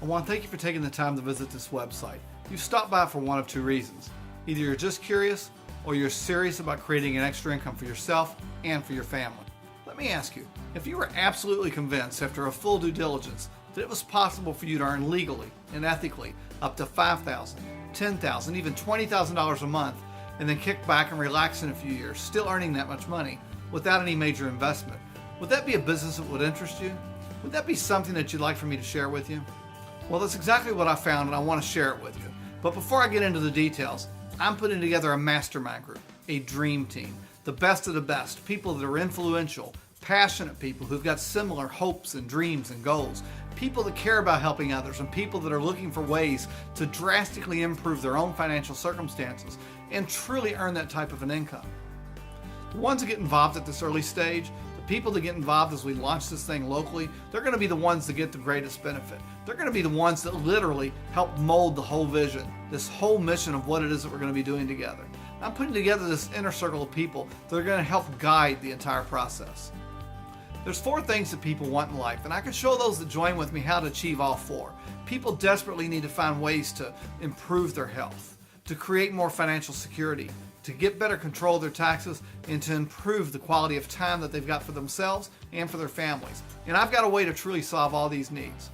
I want to thank you for taking the time to visit this website. You've stopped by for one of two reasons. Either you're just curious, or you're serious about creating an extra income for yourself and for your family. Let me ask you, if you were absolutely convinced after a full due diligence that it was possible for you to earn legally and ethically up to $5,000, $10,000, even $20,000 a month, and then kick back and relax in a few years, still earning that much money without any major investment, would that be a business that would interest you? Would that be something that you'd like for me to share with you? Well, that's exactly what I found, and I want to share it with you. But before I get into the details, I'm putting together a mastermind group, a dream team, the best of the best, people that are influential, passionate people who've got similar hopes and dreams and goals, people that care about helping others, and people that are looking for ways to drastically improve their own financial circumstances and truly earn that type of an income. The ones that get involved at this early stage, the people that get involved as we launch this thing locally, they're going to be the ones that get the greatest benefit. They're going to be the ones that literally help mold the whole vision, this whole mission of what it is that we're going to be doing together. I'm putting together this inner circle of people that are going to help guide the entire process. There's 4 things that people want in life, and I can show those that join with me how to achieve all 4. People desperately need to find ways to improve their health, to create more financial security, to get better control of their taxes, and to improve the quality of time that they've got for themselves and for their families. And I've got a way to truly solve all these needs.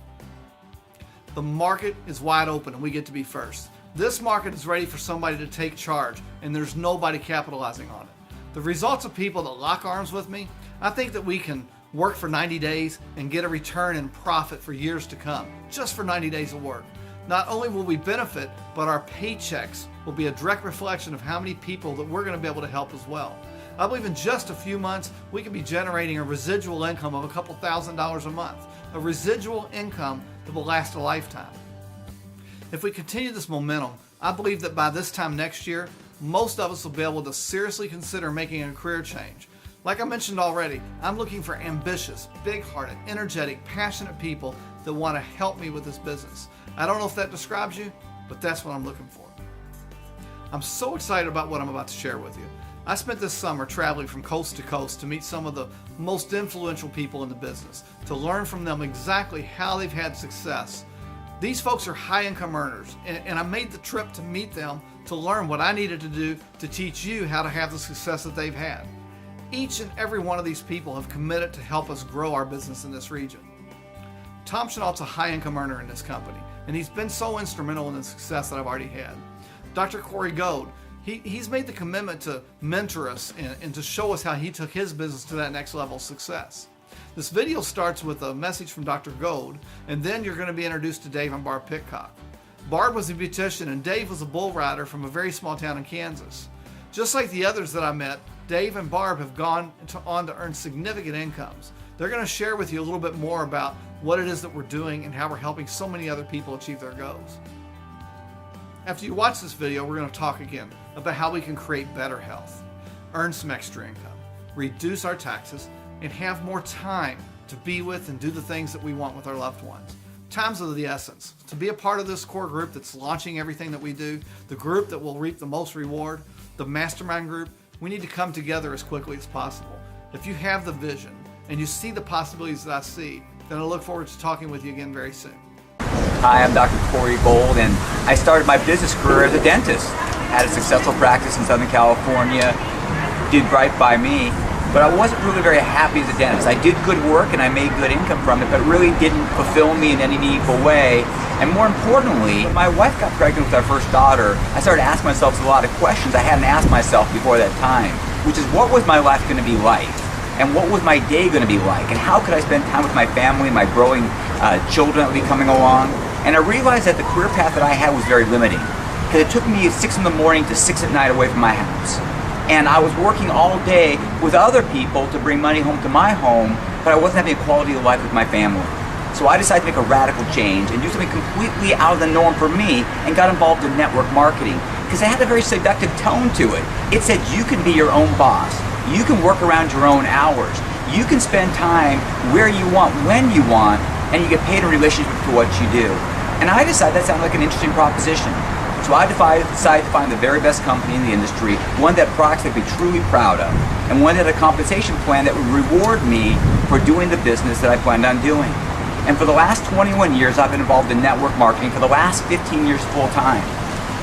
The market is wide open and we get to be first. This market is ready for somebody to take charge, and there's nobody capitalizing on it. The results of people that lock arms with me, I think that we can work for 90 days and get a return in profit for years to come, just for 90 days of work. Not only will we benefit, but our paychecks will be a direct reflection of how many people that we're going to be able to help as well. I believe in just a few months, we could be generating a residual income of a couple $1,000s a month, a residual income that will last a lifetime. If we continue this momentum, I believe that by this time next year, most of us will be able to seriously consider making a career change. Like I mentioned already, I'm looking for ambitious, big-hearted, energetic, passionate people that want to help me with this business. I don't know if that describes you, but that's what I'm looking for. I'm so excited about what I'm about to share with you. I spent this summer traveling from coast to coast to meet some of the most influential people in the business, to learn from them exactly how they've had success. These folks are high-income earners, and I made the trip to meet them to learn what I needed to do to teach you how to have the success that they've had. Each and every one of these people have committed to help us grow our business in this region. Tom Chenault's a high-income earner in this company, and he's been so instrumental in the success that I've already had. Dr. Corey Gold, he's made the commitment to mentor us and to show us how he took his business to that next level of success. This video starts with a message from Dr. Gold, and then you're going to be introduced to Dave and Barb Pitcock. Barb was a beautician, and Dave was a bull rider from a very small town in Kansas. Just like the others that I met, Dave and Barb have gone on to earn significant incomes. They're going to share with you a little bit more about what it is that we're doing and how we're helping so many other people achieve their goals. After you watch this video, we're going to talk again about how we can create better health, earn some extra income, reduce our taxes, and have more time to be with and do the things that we want with our loved ones. Time's of the essence. To be a part of this core group that's launching everything that we do, the group that will reap the most reward, the mastermind group, we need to come together as quickly as possible. If you have the vision and you see the possibilities that I see, then I look forward to talking with you again very soon. Hi, I'm Dr. Corey Gold, and I started my business career as a dentist. Had a successful practice in Southern California, did right by me, but I wasn't really very happy as a dentist. I did good work and I made good income from it, but it really didn't fulfill me in any meaningful way. And more importantly, when my wife got pregnant with our first daughter, I started asking myself a lot of questions I hadn't asked myself before that time, which is, what was my life going to be like? And what was my day going to be like? And how could I spend time with my family, my growing children that would be coming along? And I realized that the career path that I had was very limiting, because it took me 6 in the morning to 6 at night away from my house. And I was working all day with other people to bring money home to my home, but I wasn't having a quality of life with my family. So I decided to make a radical change and do something completely out of the norm for me, and got involved in network marketing, because it had a very seductive tone to it. It said you can be your own boss. You can work around your own hours. You can spend time where you want, when you want, and you get paid in relationship to what you do. And I decided that sounded like an interesting proposition. So I decided to find the very best company in the industry, one that products I'd be truly proud of, and one that had a compensation plan that would reward me for doing the business that I planned on doing. And for the last 21 years, I've been involved in network marketing, for the last 15 years full time.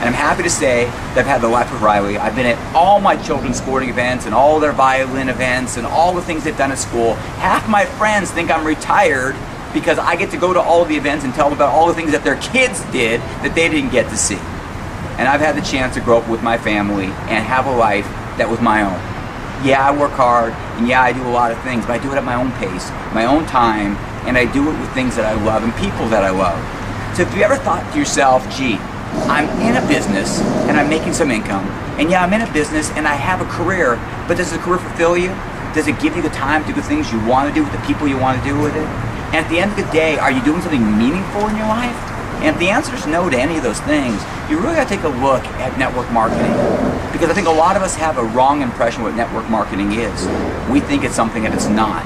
And I'm happy to say that I've had the life of Riley. I've been at all my children's sporting events and all their violin events and all the things they've done at school. Half my friends think I'm retired because I get to go to all the events and tell them about all the things that their kids did that they didn't get to see. And I've had the chance to grow up with my family and have a life that was my own. Yeah, I work hard, and yeah, I do a lot of things, but I do it at my own pace, my own time, and I do it with things that I love and people that I love. So if you ever thought to yourself, gee, I'm in a business and I'm making some income, and yeah, I'm in a business and I have a career, but does the career fulfill you? Does it give you the time to do the things you want to do with the people you want to do with it? And at the end of the day, are you doing something meaningful in your life? And if the answer is no to any of those things, you really got to take a look at network marketing. Because I think a lot of us have a wrong impression of what network marketing is. We think it's something that it's not.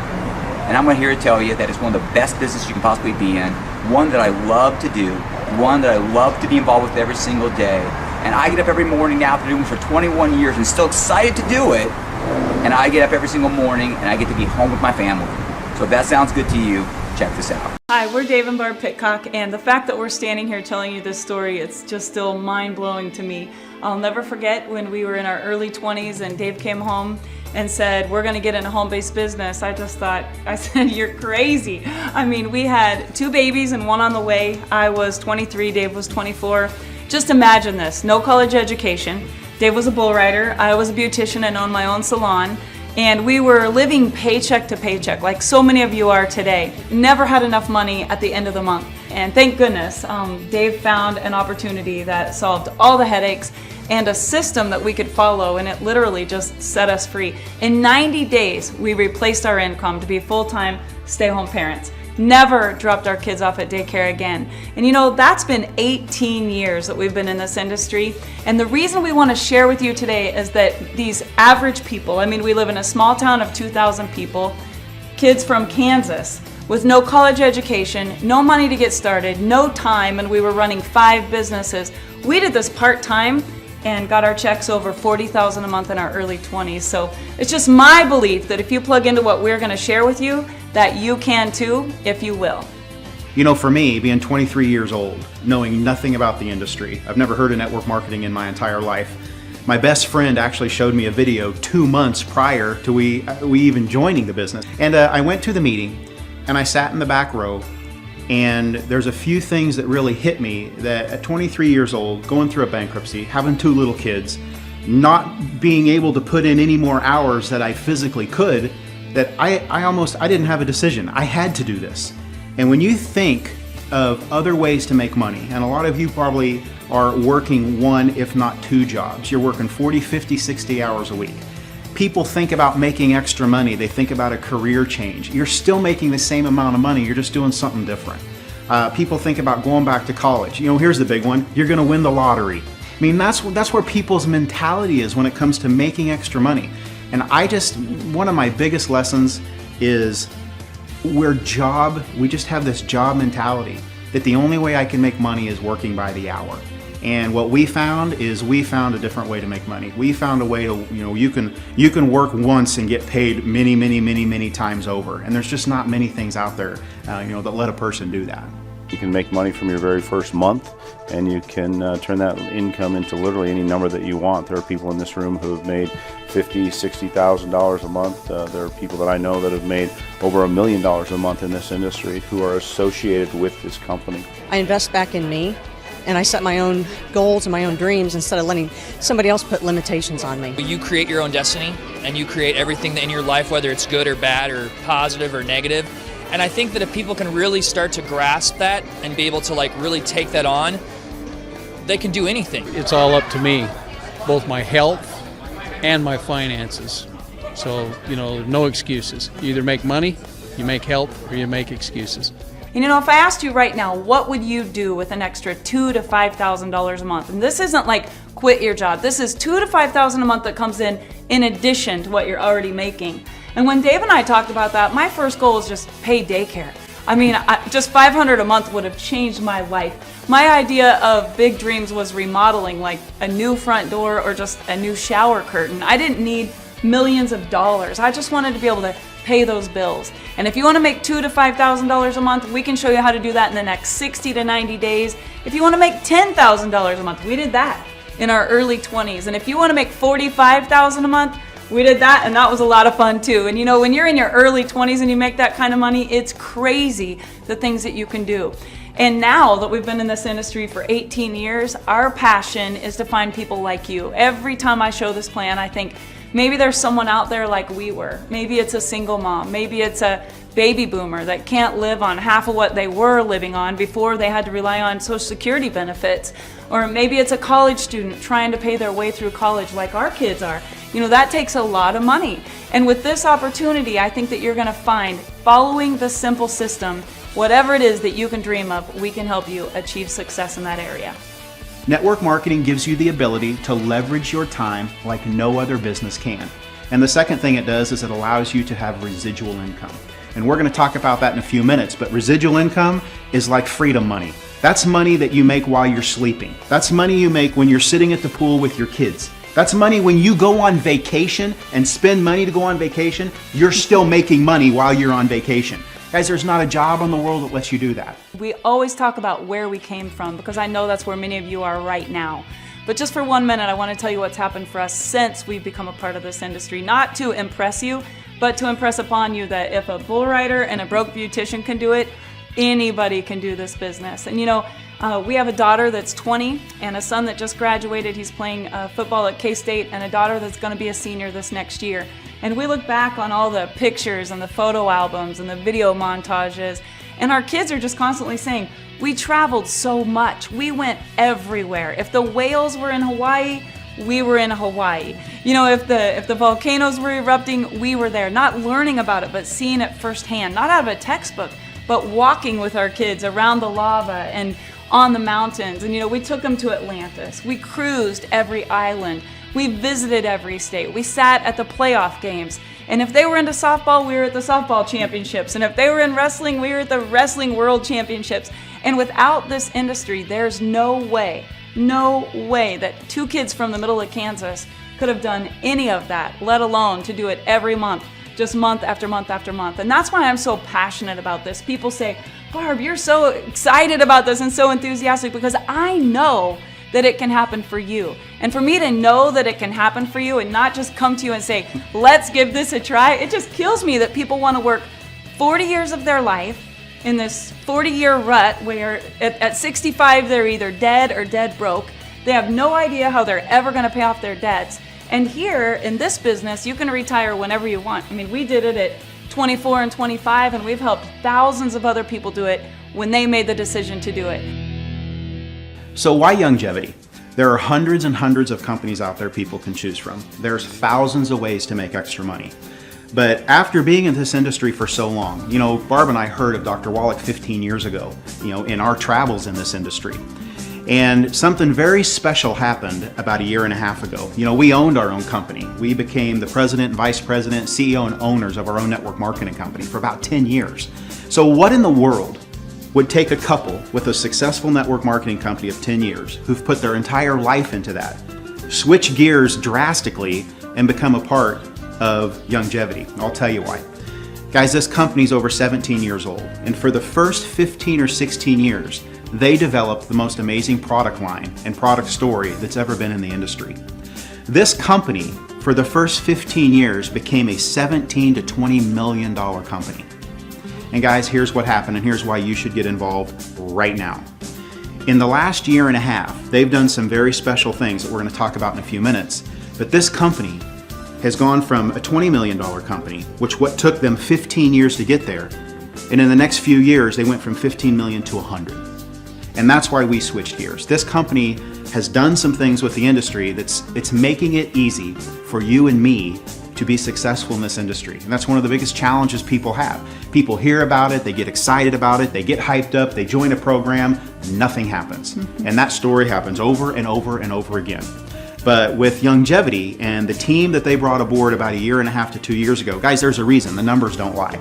And I'm here to tell you that it's one of the best businesses you can possibly be in, one that I love to do, one that I love to be involved with every single day. And I get up every morning now, after doing it for 21 years and still excited to do it. And I get up every single morning and I get to be home with my family. So if that sounds good to you, check this out. Hi, we're Dave and Barb Pitcock, and the fact that we're standing here telling you this story, it's just still mind-blowing to me. I'll never forget when we were in our early 20s and Dave came home and said, we're gonna get in a home-based business. I said, you're crazy. I mean, we had 2 babies and 1 on the way. I was 23, Dave was 24. Just imagine this, no college education. Dave was a bull rider, I was a beautician and owned my own salon. And we were living paycheck to paycheck, like so many of you are today. Never had enough money at the end of the month. And thank goodness, Dave found an opportunity that solved all the headaches and a system that we could follow, and it literally just set us free. In 90 days, we replaced our income to be full-time stay-home parents. Never dropped our kids off at daycare again. And you know, that's been 18 years that we've been in this industry. And the reason we want to share with you today is that these average people, I mean, we live in a small town of 2,000 people, kids from Kansas with no college education, no money to get started, no time, and we were running 5 businesses. We did this part-time and got our checks over $40,000 a month in our early 20s. So it's just my belief that if you plug into what we're going to share with you, that you can too, if you will. You know, for me, being 23 years old, knowing nothing about the industry, I've never heard of network marketing in my entire life. My best friend actually showed me a video 2 months prior to we even joining the business. And I went to the meeting and I sat in the back row, and there's a few things that really hit me that at 23 years old, going through a bankruptcy, having 2 little kids, not being able to put in any more hours that I physically could, that I didn't have a decision. I had to do this. And when you think of other ways to make money, and a lot of you probably are working 1, if not 2 jobs. You're working 40, 50, 60 hours a week. People think about making extra money. They think about a career change. You're still making the same amount of money. You're just doing something different. People think about going back to college. You know, here's the big one. You're going to win the lottery. I mean, that's where people's mentality is when it comes to making extra money. And one of my biggest lessons is we just have this job mentality that the only way I can make money is working by the hour. And what we found a different way to make money. We found a way to, you can work once and get paid many times over. And there's just not many things out there, that let a person do that. You can make money from your very first month, and you can turn that income into literally any number that you want. There are people in this room who have made $50,000, $60,000 a month. There are people that I know that have made over $1 million a month in this industry who are associated with this company. I invest back in me, and I set my own goals and my own dreams instead of letting somebody else put limitations on me. You create your own destiny, and you create everything in your life, whether it's good or bad or positive or negative. And I think that if people can really start to grasp that and be able to really take that on, they can do anything. It's all up to me, both my health and my finances. So, no excuses. You either make money, you make health, or you make excuses. And if I asked you right now, what would you do with an extra $2,000 to $5,000 a month? And this isn't like quit your job. This is $2,000 to $5,000 a month that comes in addition to what you're already making. And when Dave and I talked about that, my first goal was just pay daycare. I mean, just $500 a month would have changed my life. My idea of big dreams was remodeling, like a new front door or just a new shower curtain. I didn't need millions of dollars. I just wanted to be able to pay those bills. And if you want to make $2,000 to $5,000 a month, we can show you how to do that in the next 60 to 90 days. If you want to make $10,000 a month, we did that in our early 20s. And if you want to make $45,000 a month, we did that, and that was a lot of fun too. And you know, when you're in your early 20s and you make that kind of money, it's crazy the things that you can do. And now that we've been in this industry for 18 years, our passion is to find people like you. Every time I show this plan, I think maybe there's someone out there like we were. Maybe it's a single mom. Maybe it's a baby boomer that can't live on half of what they were living on before they had to rely on Social Security benefits. Or maybe it's a college student trying to pay their way through college like our kids are. You know, that takes a lot of money. And with this opportunity, I think that you're going to find, following the simple system, whatever it is that you can dream of, we can help you achieve success in that area. Network marketing gives you the ability to leverage your time like no other business can. And the second thing it does is it allows you to have residual income. And we're going to talk about that in a few minutes, but residual income is like freedom money. That's money that you make while you're sleeping. That's money you make when you're sitting at the pool with your kids. That's money when you go on vacation and spend money to go on vacation, you're still making money while you're on vacation. Guys, there's not a job in the world that lets you do that. We always talk about where we came from because I know that's where many of you are right now. But just for 1 minute, I want to tell you what's happened for us since we've become a part of this industry. Not to impress you, but to impress upon you that if a bull rider and a broke beautician can do it, anybody can do this business. And you know, we have a daughter that's 20 and a son that just graduated. He's playing football at K-State, and a daughter that's going to be a senior this next year. And we look back on all the pictures and the photo albums and the video montages, and our kids are just constantly saying, we traveled so much. We went everywhere. If the whales were in Hawaii, we were in Hawaii. You know, if the volcanoes were erupting, we were there. Not learning about it, but seeing it firsthand. Not out of a textbook, but walking with our kids around the lava and on the mountains. And you know, we took them to Atlantis. We cruised every island. We visited every state. We sat at the playoff games. And if they were into softball, we were at the softball championships. And if they were in wrestling, we were at the wrestling world championships. And without this industry, there's no way that two kids from the middle of Kansas could have done any of that, let alone to do it every month, just month after month after month. And that's why I'm so passionate about this. People say, Barb, you're so excited about this and so enthusiastic, because I know that it can happen for you. And for me to know that it can happen for you and not just come to you and say, let's give this a try, it just kills me that people want to work 40 years of their life in this 40-year rut where at 65 they're either dead or dead broke. They have no idea how they're ever going to pay off their debts. And here in this business, you can retire whenever you want. I mean, we did it at 24 and 25, and we've helped thousands of other people do it when they made the decision to do it. So why Youngevity? There are hundreds and hundreds of companies out there people can choose from. There's thousands of ways to make extra money. But after being in this industry for so long, you know, Barb and I heard of Dr. Wallach 15 years ago, you know, in our travels in this industry. And something very special happened about a year and a half ago. You know, we owned our own company. We became the president, vice president, CEO, and owners of our own network marketing company for about 10 years. So what in the world would take a couple with a successful network marketing company of 10 years who've put their entire life into that, switch gears drastically and become a part of Youngevity? I'll tell you why. Guys, this company's over 17 years old, and for the first 15 or 16 years, they developed the most amazing product line and product story that's ever been in the industry. This company, for the first 15 years, became a $17 to $20 million company. And guys, here's what happened, and here's why you should get involved right now. In the last year and a half, they've done some very special things that we're going to talk about in a few minutes, but this company has gone from a $20 million company, which what took them 15 years to get there, and in the next few years, they went from 15 million to 100. And that's why we switched gears. This company has done some things with the industry it's making it easy for you and me to be successful in this industry. And that's one of the biggest challenges people have. People hear about it, they get excited about it, they get hyped up, they join a program, nothing happens. And that story happens over and over and over again. But with Youngevity and the team that they brought aboard about a year and a half to 2 years ago, guys, there's a reason, the numbers don't lie.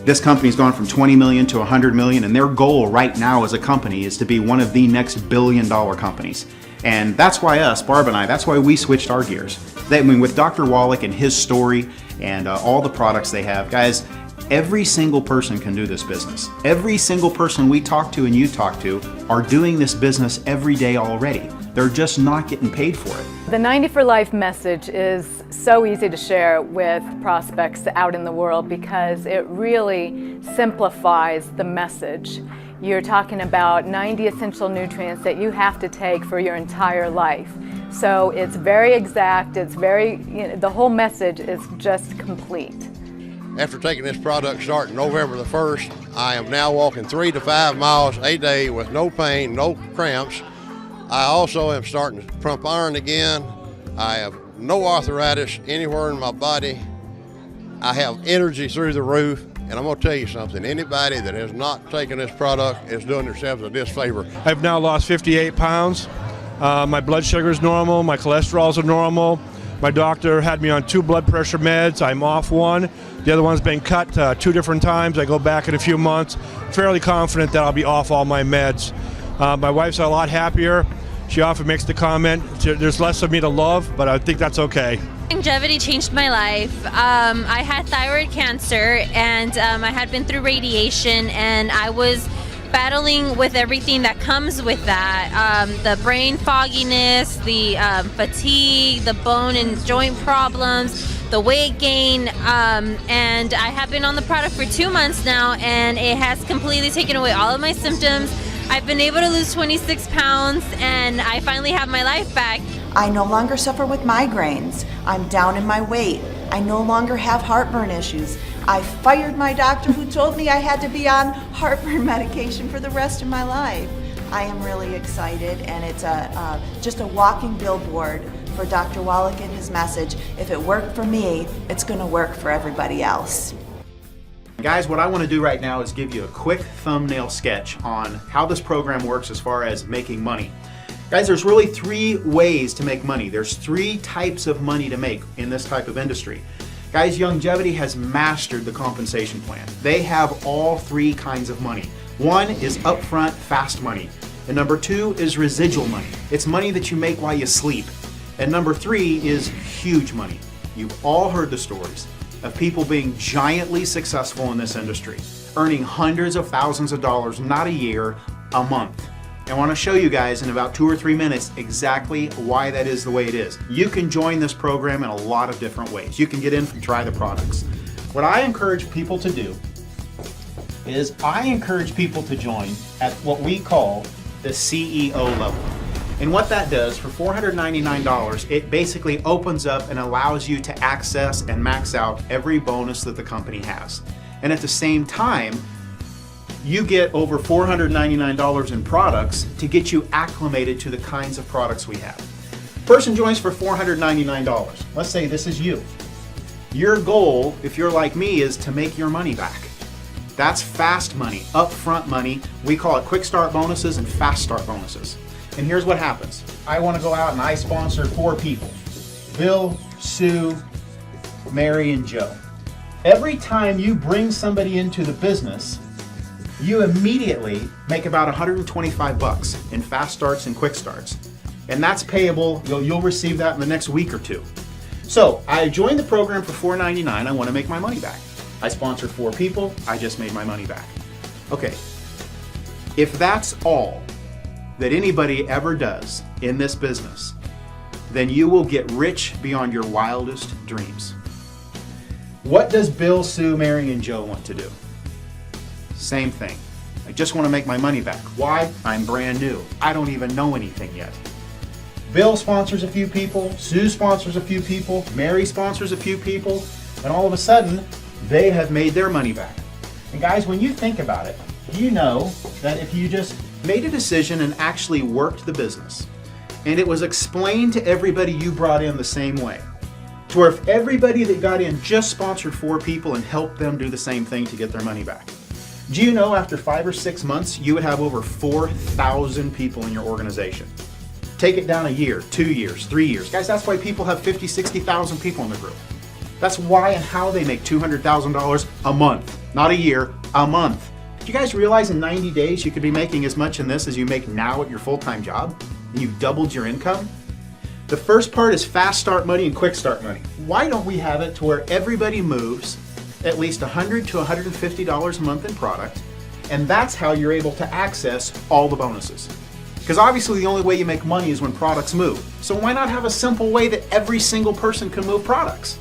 This company's gone from 20 million to 100 million, and their goal right now as a company is to be one of the next billion-dollar companies. And that's why Barb and I, that's why we switched our gears. With Dr. Wallach and his story and all the products they have, guys, every single person can do this business. Every single person we talk to and you talk to are doing this business every day already. They're just not getting paid for it. The 90 for Life message is so easy to share with prospects out in the world because it really simplifies the message. You're talking about 90 essential nutrients that you have to take for your entire life. So it's very exact, it's very, the whole message is just complete. After taking this product starting November the 1st, I am now walking 3 to 5 miles a day with no pain, no cramps. I also am starting to pump iron again. I have no arthritis anywhere in my body. I have energy through the roof. And I'm going to tell you something, anybody that has not taken this product is doing themselves a disfavor. I've now lost 58 pounds. My blood sugar is normal, my cholesterol's are normal. My doctor had me on 2 blood pressure meds. I'm off one. The other one's been cut 2 different times. I go back in a few months. Fairly confident that I'll be off all my meds. My wife's a lot happier. She often makes the comment, there's less of me to love, but I think that's okay. Longevity changed my life. I had thyroid cancer and I had been through radiation and I was battling with everything that comes with that. The brain fogginess, the fatigue, the bone and joint problems, the weight gain, and I have been on the product for 2 months now and it has completely taken away all of my symptoms. I've been able to lose 26 pounds and I finally have my life back. I no longer suffer with migraines. I'm down in my weight. I no longer have heartburn issues. I fired my doctor who told me I had to be on heartburn medication for the rest of my life. I am really excited and it's just a walking billboard for Dr. Wallach and his message. If it worked for me, it's going to work for everybody else. Guys, what I want to do right now is give you a quick thumbnail sketch on how this program works as far as making money. Guys, there's really 3 ways to make money. There's 3 types of money to make in this type of industry. Guys, Youngevity has mastered the compensation plan. They have all 3 kinds of money. 1 is upfront, fast money. And number 2 is residual money. It's money that you make while you sleep. And number 3 is huge money. You've all heard the stories of people being giantly successful in this industry, earning hundreds of thousands of dollars, not a year, a month. I want to show you guys in about 2 or 3 minutes exactly why that is the way it is. You can join this program in a lot of different ways. You can get in and try the products. What I encourage people to do is I encourage people to join at what we call the CEO level. And what that does, for $499, it basically opens up and allows you to access and max out every bonus that the company has. And at the same time, you get over $499 in products to get you acclimated to the kinds of products we have. Person joins for $499. Let's say this is you. Your goal, if you're like me, is to make your money back. That's fast money, upfront money. We call it quick start bonuses and fast start bonuses. And here's what happens. I want to go out and I sponsor 4 people. Bill, Sue, Mary, and Joe. Every time you bring somebody into the business, you immediately make about $125 in fast starts and quick starts. And that's payable, you'll receive that in the next week or 2. So I joined the program for $499, I want to make my money back. I sponsored 4 people, I just made my money back. Okay, if that's all that anybody ever does in this business, then you will get rich beyond your wildest dreams. What does Bill, Sue, Mary, and Joe want to do? Same thing. I just want to make my money back. Why? I'm brand new. I don't even know anything yet. Bill sponsors a few people, Sue sponsors a few people, Mary sponsors a few people, and all of a sudden, they have made their money back. And guys, when you think about it, do you know that if you just made a decision and actually worked the business, and it was explained to everybody you brought in the same way, to where if everybody that got in just sponsored 4 people and helped them do the same thing to get their money back, do you know after 5 or 6 months, you would have over 4,000 people in your organization? Take it down a year, 2 years, 3 years. Guys, that's why people have 50, 60,000 people in the group. That's why and how they make $200,000 a month, not a year, a month. Do you guys realize in 90 days you could be making as much in this as you make now at your full-time job? And you've doubled your income? The first part is fast start money and quick start money. Why don't we have it to where everybody moves at least $100 to $150 a month in product, and that's how you're able to access all the bonuses? Because obviously the only way you make money is when products move. So why not have a simple way that every single person can move products?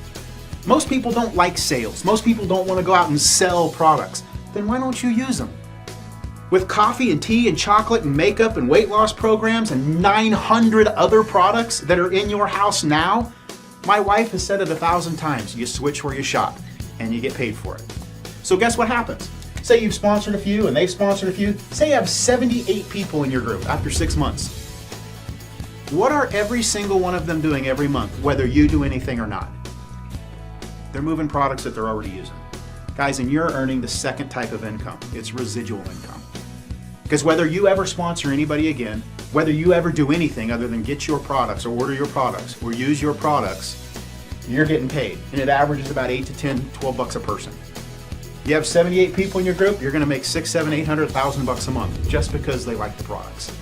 Most people don't like sales. Most people don't want to go out and sell products. Then why don't you use them? With coffee and tea and chocolate and makeup and weight loss programs and 900 other products that are in your house now, my wife has said it 1,000 times, you switch where you shop and you get paid for it. So guess what happens? Say you've sponsored a few and they've sponsored a few. Say you have 78 people in your group after 6 months. What are every single one of them doing every month, whether you do anything or not? They're moving products that they're already using. Guys, and you're earning the second type of income. It's residual income. Because whether you ever sponsor anybody again, whether you ever do anything other than get your products or order your products or use your products, you're getting paid. And it averages about 8 to 10, 12 bucks a person. You have 78 people in your group, you're gonna make $600, $700, $800, $1,000 a month just because they like the products.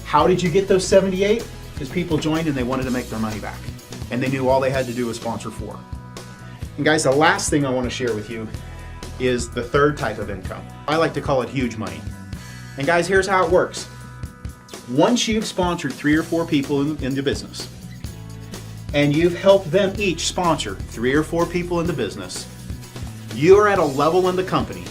How did you get those 78? Because people joined and they wanted to make their money back. And they knew all they had to do was sponsor 4. And guys, the last thing I want to share with you is the third type of income. I like to call it huge money. And guys, here's how it works. Once you've sponsored 3 or 4 people in the business, and you've helped them each sponsor 3 or 4 people in the business, you are at a level in the company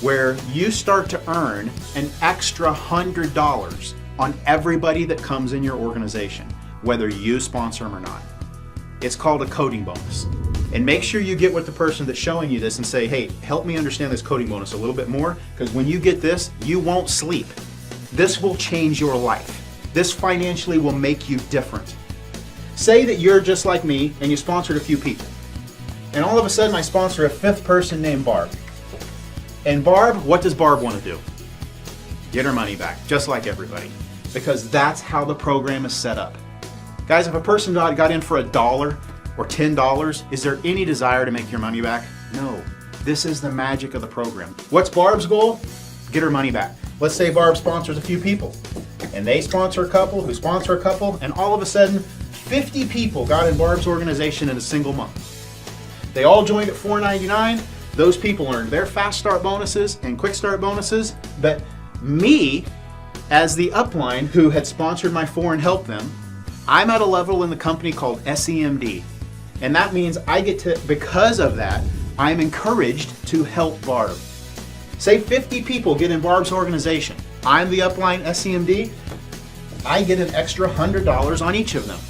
where you start to earn an extra $100 on everybody that comes in your organization, whether you sponsor them or not. It's called a coding bonus. And make sure you get with the person that's showing you this and say, hey, help me understand this coding bonus a little bit more, because when you get this, you won't sleep. This will change your life. This financially will make you different. Say that you're just like me and you sponsored a few people. And all of a sudden I sponsor a 5th person named Barb. And Barb, what does Barb want to do? Get her money back, just like everybody. Because that's how the program is set up. Guys, if a person got in for $1 or $10, is there any desire to make your money back? No. This is the magic of the program. What's Barb's goal? Get her money back. Let's say Barb sponsors a few people, and they sponsor a couple, who sponsor a couple, and all of a sudden, 50 people got in Barb's organization in a single month. They all joined at $4.99. Those people earned their fast start bonuses and quick start bonuses, but me, as the upline who had sponsored my 4 and helped them, I'm at a level in the company called SEMD. And that means I get to, because of that, I'm encouraged to help Barb. Say 50 people get in Barb's organization. I'm the upline SEMD. I get an extra $100 on each of them.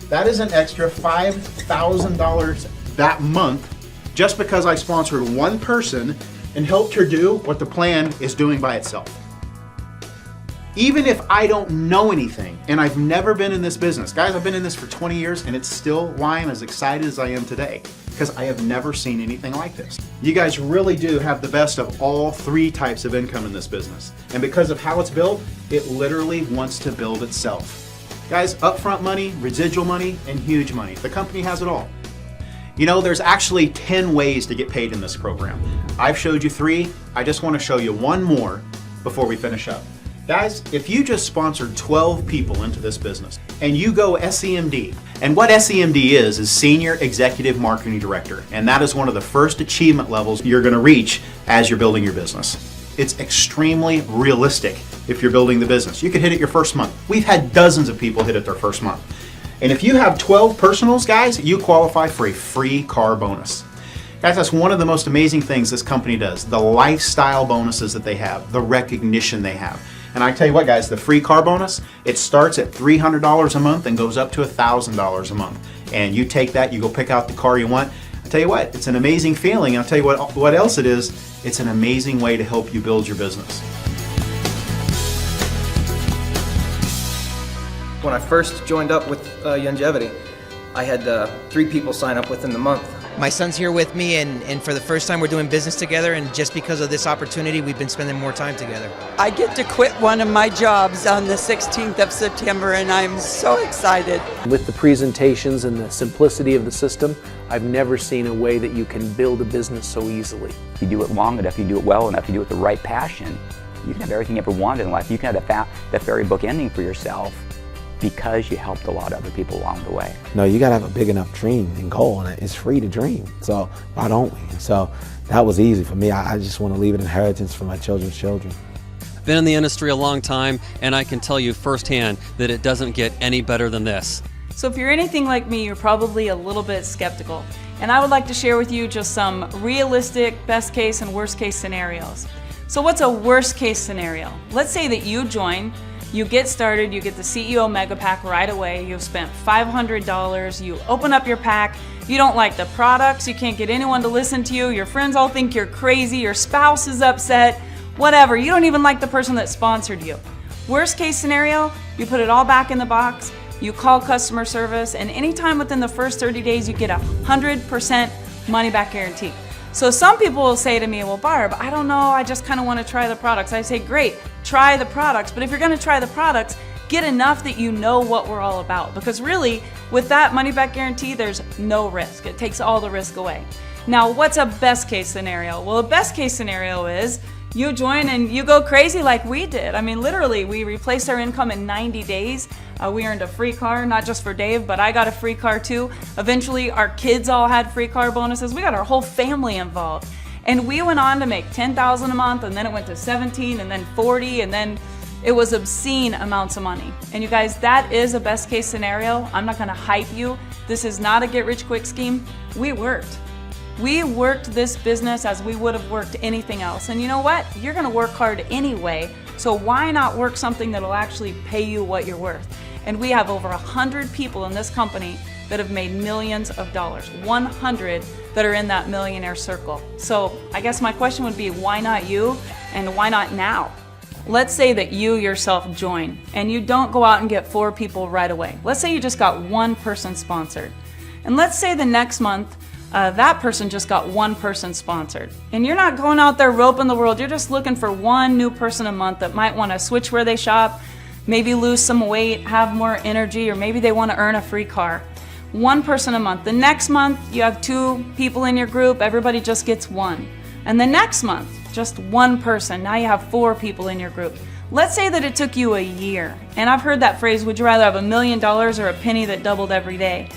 That is an extra $5,000 that month just because I sponsored one person and helped her do what the plan is doing by itself. Even if I don't know anything, and I've never been in this business. Guys, I've been in this for 20 years, and it's still why I'm as excited as I am today, because I have never seen anything like this. You guys really do have the best of all 3 types of income in this business. And because of how it's built, it literally wants to build itself. Guys, upfront money, residual money, and huge money. The company has it all. You know, there's actually 10 ways to get paid in this program. I've showed you 3. I just want to show you one more before we finish up. Guys, if you just sponsored 12 people into this business and you go SEMD, and what SEMD is Senior Executive Marketing Director, and that is one of the first achievement levels you're going to reach as you're building your business. It's extremely realistic if you're building the business. You could hit it your first month. We've had dozens of people hit it their first month. And if you have 12 personals, guys, you qualify for a free car bonus. Guys, that's one of the most amazing things this company does. The lifestyle bonuses that they have, the recognition they have. And I tell you what, guys, the free car bonus, it starts at $300 a month and goes up to $1,000 a month. And you take that, you go pick out the car you want. I tell you what, it's an amazing feeling. And I'll tell you what else it is. It's an amazing way to help you build your business. When I first joined up with Youngevity, I had 3 people sign up within the month. My son's here with me, and for the first time we're doing business together, and just because of this opportunity, we've been spending more time together. I get to quit one of my jobs on the 16th of September, and I'm so excited. With the presentations and the simplicity of the system, I've never seen a way that you can build a business so easily. If you do it long enough, you do it well enough, you do it with the right passion, you can have everything you ever wanted in life. You can have the fairy book ending for yourself because you helped a lot of other people along the way. No, you gotta have a big enough dream and goal, and it's free to dream. So why don't we? And so that was easy for me. I just want to leave an inheritance for my children's children. Been in the industry a long time, and I can tell you firsthand that it doesn't get any better than this. So if you're anything like me, you're probably a little bit skeptical. And I would like to share with you just some realistic best case and worst case scenarios. So what's a worst case scenario? Let's say that you join, you get started, you get the CEO Mega Pack right away, you've spent $500, you open up your pack, you don't like the products, you can't get anyone to listen to you, your friends all think you're crazy, your spouse is upset, whatever, you don't even like the person that sponsored you. Worst case scenario, you put it all back in the box, you call customer service, and anytime within the first 30 days you get a 100% money back guarantee. So some people will say to me, well, Barb, I don't know, I just kind of want to try the products. I say, great, try the products, but if you're going to try the products, get enough that you know what we're all about. Because really, with that money back guarantee, there's no risk. It takes all the risk away. Now, what's a best case scenario? Well, a best case scenario is you join and you go crazy like we did. I mean, literally, we replaced our income in 90 days. We earned a free car, not just for Dave, but I got a free car too. Eventually, our kids all had free car bonuses. We got our whole family involved. And we went on to make $10,000 a month, and then it went to 17, and then 40, and then it was obscene amounts of money. And you guys, that is a best case scenario. I'm not gonna hype you. This is not a get rich quick scheme. We worked. We worked this business as we would have worked anything else. And you know what? You're gonna work hard anyway, so why not work something that'll actually pay you what you're worth? And we have over 100 people in this company that have made millions of dollars, 100 that are in that millionaire circle. So I guess my question would be, why not you, and why not now? Let's say that you yourself join and you don't go out and get 4 people right away. Let's say you just got 1 person sponsored. And let's say the next month, that person just got 1 person sponsored. And you're not going out there roping the world, you're just looking for 1 new person a month that might want to switch where they shop, maybe lose some weight, have more energy, or maybe they want to earn a free car. 1 person a month. The next month, you have 2 people in your group, everybody just gets 1. And the next month, just 1 person. Now you have 4 people in your group. Let's say that it took you a year. And I've heard that phrase, would you rather have $1 million or a penny that doubled every day?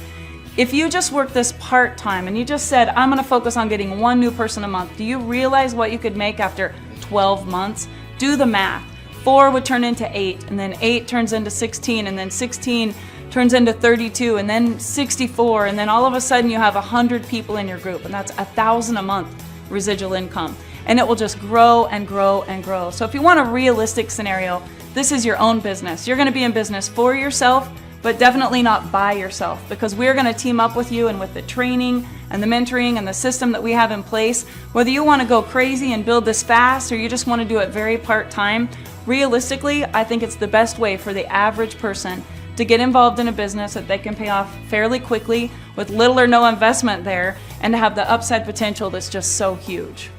If you just work this part-time and you just said, I'm gonna focus on getting 1 new person a month, do you realize what you could make after 12 months? Do the math. 4 would turn into 8, and then 8 turns into 16, and then 16 turns into 32, and then 64, and then all of a sudden you have 100 people in your group, and that's $1,000 a month residual income. And it will just grow and grow and grow. So if you want a realistic scenario, this is your own business. You're gonna be in business for yourself, but definitely not by yourself, because we're gonna team up with you, and with the training and the mentoring and the system that we have in place, whether you wanna go crazy and build this fast or you just wanna do it very part-time, realistically, I think it's the best way for the average person to get involved in a business that they can pay off fairly quickly with little or no investment there, and to have the upside potential that's just so huge.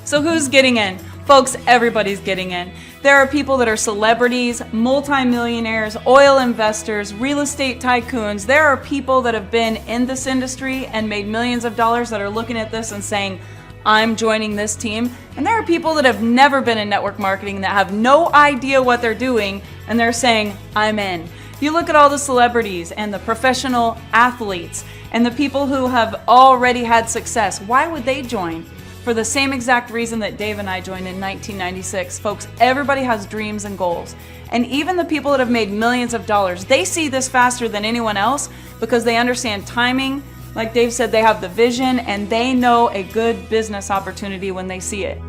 So who's getting in? Folks, everybody's getting in. There are people that are celebrities, multimillionaires, oil investors, real estate tycoons. There are people that have been in this industry and made millions of dollars that are looking at this and saying, I'm joining this team. And there are people that have never been in network marketing that have no idea what they're doing, and they're saying, I'm in. You look at all the celebrities and the professional athletes and the people who have already had success. Why would they join? For the same exact reason that Dave and I joined in 1996. Folks, everybody has dreams and goals. And even the people that have made millions of dollars, they see this faster than anyone else because they understand timing. Like Dave said, they have the vision and they know a good business opportunity when they see it.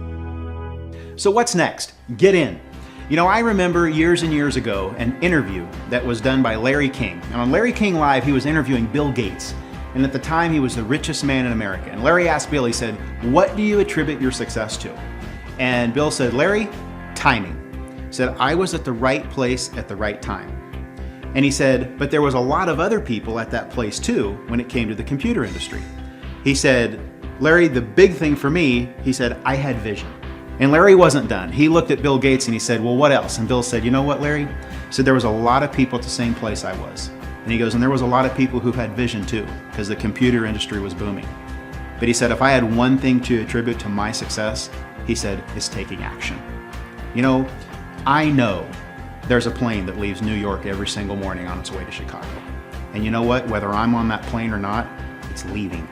So what's next? Get in. You know, I remember years and years ago an interview that was done by Larry King. And on Larry King Live, he was interviewing Bill Gates. And at the time, he was the richest man in America. And Larry asked Bill, he said, what do you attribute your success to? And Bill said, Larry, timing. He said, I was at the right place at the right time. And he said, but there was a lot of other people at that place too when it came to the computer industry. He said, Larry, the big thing for me, he said, I had vision. And Larry wasn't done. He looked at Bill Gates and he said, well, what else? And Bill said, you know what, Larry? He said, there was a lot of people at the same place I was. And he goes, and there was a lot of people who had vision too, because the computer industry was booming. But he said, if I had one thing to attribute to my success, he said, it's taking action. You know, I know there's a plane that leaves New York every single morning on its way to Chicago. And you know what? Whether I'm on that plane or not, it's leaving.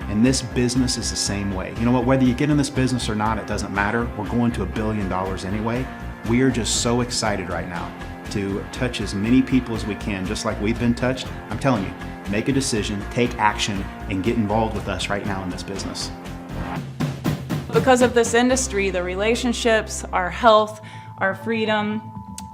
And this business is the same way. You know what? Whether you get in this business or not, it doesn't matter. We're going to $1 billion anyway. We are just so excited right now to touch as many people as we can, just like we've been touched. I'm telling you, make a decision, take action, and get involved with us right now in this business. Because of this industry, the relationships, our health, our freedom,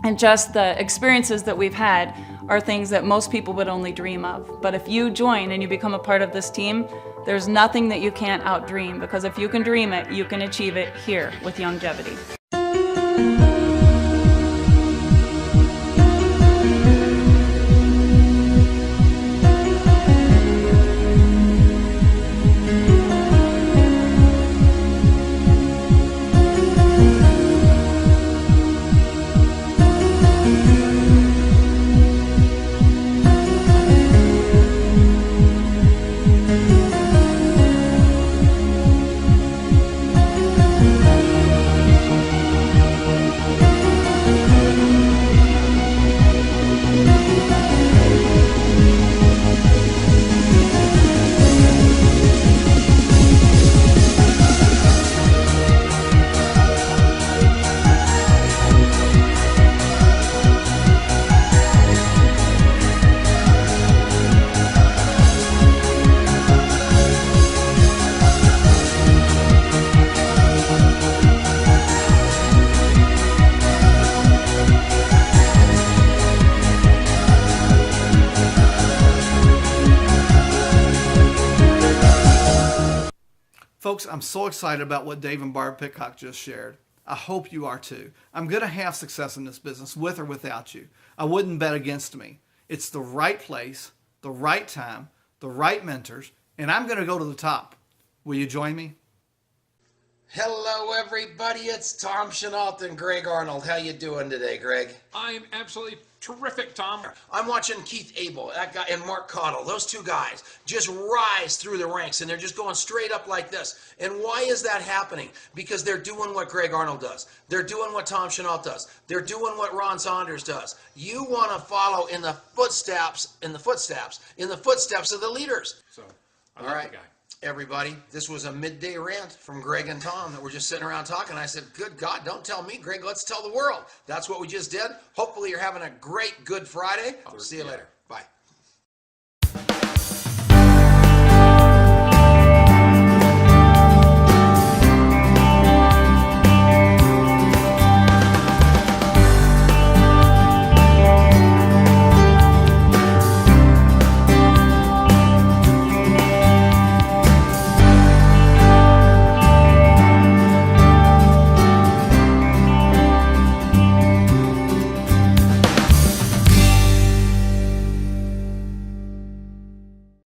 and just the experiences that we've had are things that most people would only dream of. But if you join and you become a part of this team, there's nothing that you can't outdream, because if you can dream it, you can achieve it here with Youngevity. Folks, I'm so excited about what Dave and Barb Pitcock just shared. I hope you are too. I'm going to have success in this business with or without you. I wouldn't bet against me. It's the right place, the right time, the right mentors, and I'm going to go to the top. Will you join me? Hello, everybody. It's Tom Chenault and Greg Arnold. How you doing today, Greg? I'm absolutely terrific, Tom. I'm watching Keith Abel, that guy, and Mark Cottle. Those two guys just rise through the ranks, and they're just going straight up like this. And why is that happening? Because they're doing what Greg Arnold does. They're doing what Tom Chenault does. They're doing what Ron Saunders does. You want to follow in the footsteps of the leaders. So, all right. The guy. Everybody, this was a midday rant from Greg and Tom that we're just sitting around talking. I said, good God, don't tell me, Greg, let's tell the world. That's what we just did. Hopefully you're having a great Good Friday. I'll see you later. Bye.